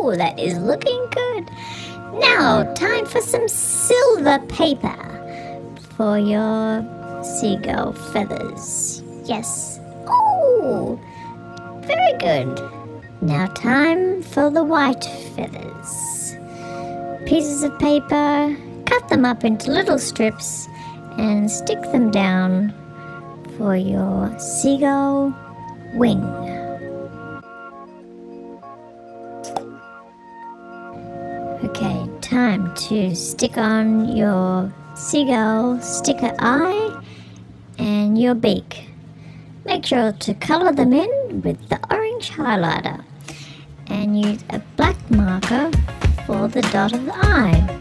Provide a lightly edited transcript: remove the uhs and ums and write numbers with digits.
Oh, that is looking good. Now, time for some silver paper for your seagull feathers. Yes. Oh, very good. Now time for the white feathers. Pieces of paper, cut them up into little strips and stick them down for your seagull wing. Okay, time to stick on your seagull sticker eye and your beak. Make sure to colour them in with the orange highlighter and use a black marker for the dot of the eye.